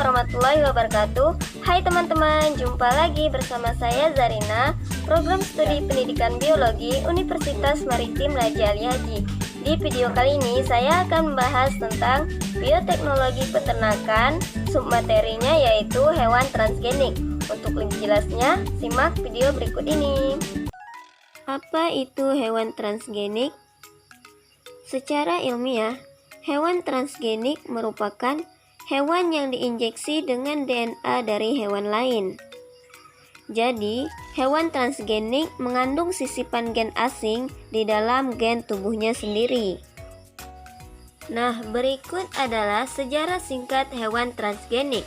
warahmatullahi wabarakatuh. Hai teman-teman, jumpa lagi bersama saya Zarina, program studi pendidikan biologi Universitas Maritim Raja Ali Haji. Di video kali ini saya akan membahas tentang bioteknologi peternakan, submaterinya yaitu hewan transgenik. Untuk lebih jelasnya, simak video berikut ini. Apa itu hewan transgenik? Secara ilmiah, hewan transgenik merupakan hewan yang diinjeksi dengan DNA dari hewan lain. Jadi, hewan transgenik mengandung sisipan gen asing di dalam gen tubuhnya sendiri. Nah, berikut adalah sejarah singkat hewan transgenik.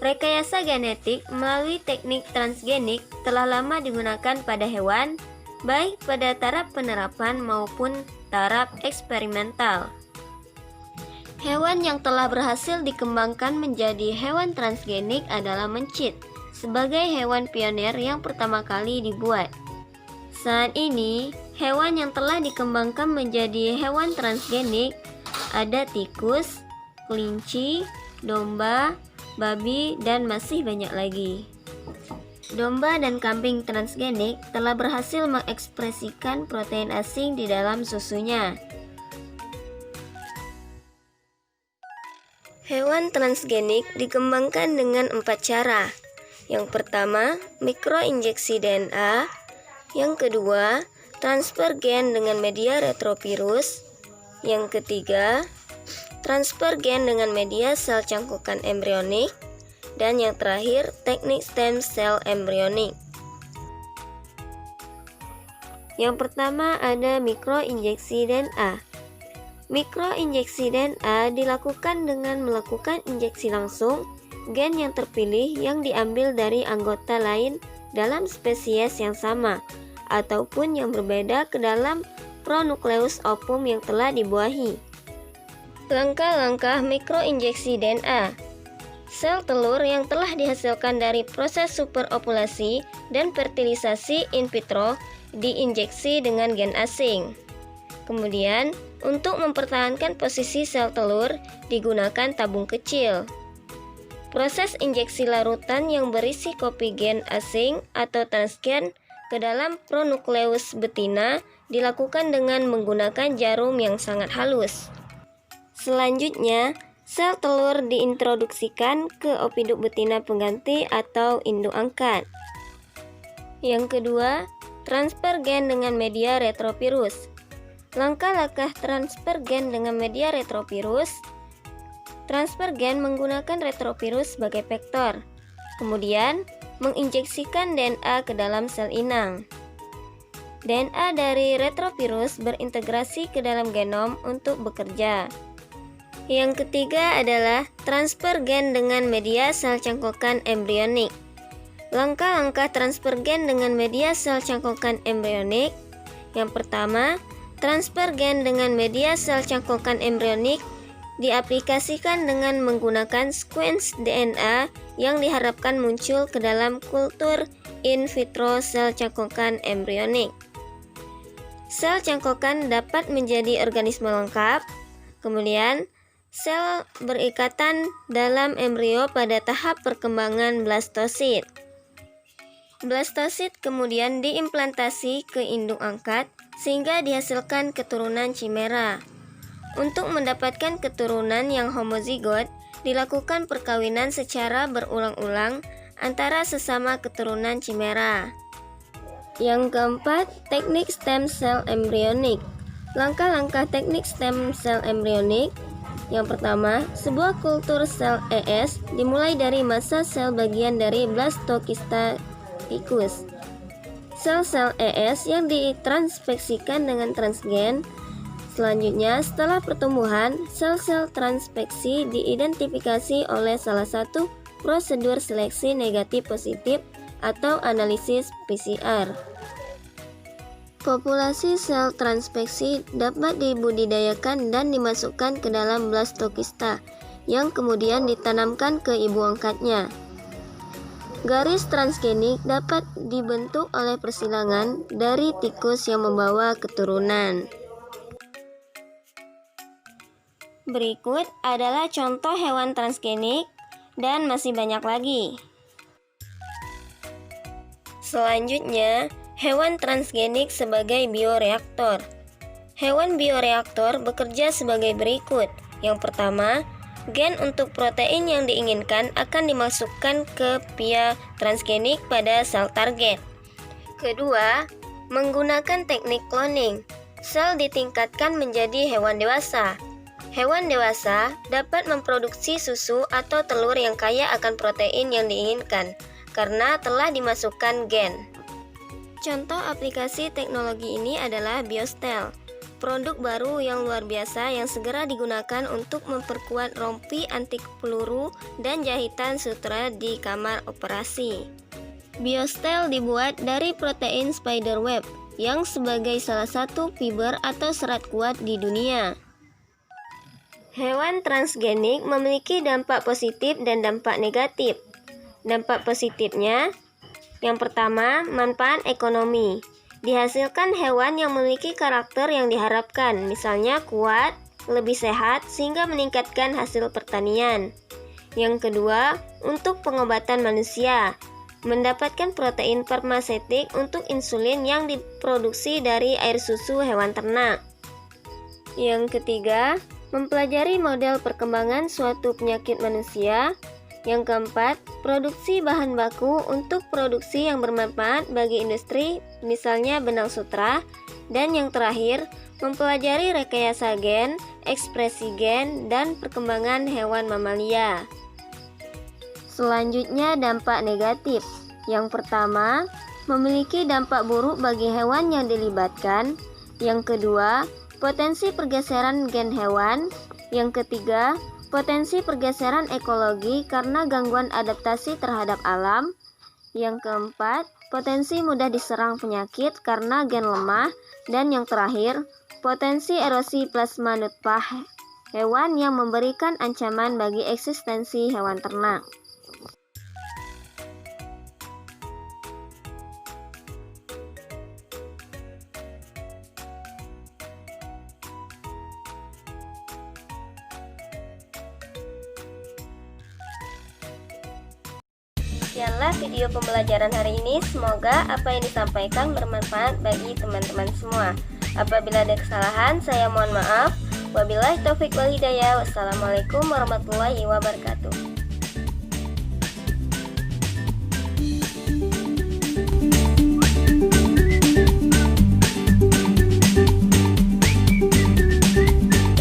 Rekayasa genetik melalui teknik transgenik telah lama digunakan pada hewan, baik pada taraf penerapan maupun taraf eksperimental. Hewan yang telah berhasil dikembangkan menjadi hewan transgenik adalah mencit, sebagai hewan pionir yang pertama kali dibuat. Saat ini, hewan yang telah dikembangkan menjadi hewan transgenik ada tikus, kelinci, domba, babi, dan masih banyak lagi. Domba dan kambing transgenik telah berhasil mengekspresikan protein asing di dalam susunya. Hewan transgenik dikembangkan dengan 4 cara. Yang pertama, mikroinjeksi DNA. Yang kedua, transfer gen dengan media retrovirus. Yang ketiga, transfer gen dengan media sel cangkukan embrionik. Dan yang terakhir, teknik stem cell embryonik. Yang pertama ada mikroinjeksi DNA. Mikroinjeksi DNA dilakukan dengan melakukan injeksi langsung gen yang terpilih yang diambil dari anggota lain dalam spesies yang sama ataupun yang berbeda ke dalam pronukleus ovum yang telah dibuahi. Langkah-langkah mikroinjeksi DNA. Sel telur yang telah dihasilkan dari proses superovulasi dan fertilisasi in vitro diinjeksi dengan gen asing. Kemudian, untuk mempertahankan posisi sel telur digunakan tabung kecil. Proses injeksi larutan yang berisi kopi gen asing atau transgen ke dalam pronukleus betina dilakukan dengan menggunakan jarum yang sangat halus. Selanjutnya, sel telur diintroduksikan ke opiduk betina pengganti atau induk angkat. Yang kedua, transfer gen dengan media retrovirus. Langkah-langkah transfer gen dengan media retrovirus. Transfer gen menggunakan retrovirus sebagai vektor. Kemudian, menginjeksikan DNA ke dalam sel inang. DNA dari retrovirus berintegrasi ke dalam genom untuk bekerja. Yang ketiga adalah transfer gen dengan media sel cangkokan embrionik. Langkah-langkah transfer gen dengan media sel cangkokan embrionik. Yang pertama, transfer gen dengan media sel cangkokan embrionik diaplikasikan dengan menggunakan sequence DNA yang diharapkan muncul ke dalam kultur in vitro sel cangkokan embrionik. Sel cangkokan dapat menjadi organisme lengkap, kemudian sel berikatan dalam embrio pada tahap perkembangan blastosit. Blastosit kemudian diimplantasi ke induk angkat sehingga dihasilkan keturunan chimera. Untuk mendapatkan keturunan yang homozigot, dilakukan perkawinan secara berulang-ulang antara sesama keturunan chimera. Yang keempat, teknik stem cell embryonik. Langkah-langkah teknik stem cell embryonik. Yang pertama, sebuah kultur sel ES dimulai dari masa sel bagian dari blastokista tikus. Sel-sel ES yang ditranspeksikan dengan transgen. Selanjutnya, setelah pertumbuhan, sel-sel transpeksi diidentifikasi oleh salah satu prosedur seleksi negatif positif atau analisis PCR. Populasi sel transpeksi dapat dibudidayakan dan dimasukkan ke dalam blastokista yang kemudian ditanamkan ke ibu angkatnya. Garis transgenik dapat dibentuk oleh persilangan dari tikus yang membawa keturunan. Berikut adalah contoh hewan transgenik dan masih banyak lagi. Selanjutnya, hewan transgenik sebagai bioreaktor. Hewan bioreaktor bekerja sebagai berikut. Yang pertama, gen untuk protein yang diinginkan akan dimasukkan ke pia transgenik pada sel target. Kedua, menggunakan teknik cloning. Sel ditingkatkan menjadi hewan dewasa. Hewan dewasa dapat memproduksi susu atau telur yang kaya akan protein yang diinginkan karena telah dimasukkan gen. Contoh aplikasi teknologi ini adalah BioStel, produk baru yang luar biasa yang segera digunakan untuk memperkuat rompi anti peluru dan jahitan sutra di kamar operasi. BioStel dibuat dari protein spiderweb yang sebagai salah satu fiber atau serat kuat di dunia. Hewan transgenik memiliki dampak positif dan dampak negatif. Dampak positifnya, yang pertama, manfaat ekonomi. Dihasilkan hewan yang memiliki karakter yang diharapkan, misalnya kuat, lebih sehat, sehingga meningkatkan hasil pertanian. Yang kedua, untuk pengobatan manusia, mendapatkan protein farmasetik untuk insulin yang diproduksi dari air susu hewan ternak. Yang ketiga, mempelajari model perkembangan suatu penyakit manusia. Yang keempat, produksi bahan baku untuk produksi yang bermanfaat bagi industri, misalnya benang sutra. Dan yang terakhir, mempelajari rekayasa gen, ekspresi gen, dan perkembangan hewan mamalia. Selanjutnya, dampak negatif. Yang pertama, memiliki dampak buruk bagi hewan yang dilibatkan. Yang kedua, potensi pergeseran gen hewan. Yang ketiga, potensi pergeseran ekologi karena gangguan adaptasi terhadap alam. Yang keempat, potensi mudah diserang penyakit karena gen lemah. Dan yang terakhir, potensi erosi plasma nutfah hewan yang memberikan ancaman bagi eksistensi hewan ternak. Sekianlah video pembelajaran hari ini. Semoga apa yang disampaikan bermanfaat bagi teman-teman semua. Apabila ada kesalahan, saya mohon maaf. Wabillahi taufiq wal hidayah. Wassalamualaikum warahmatullahi wabarakatuh.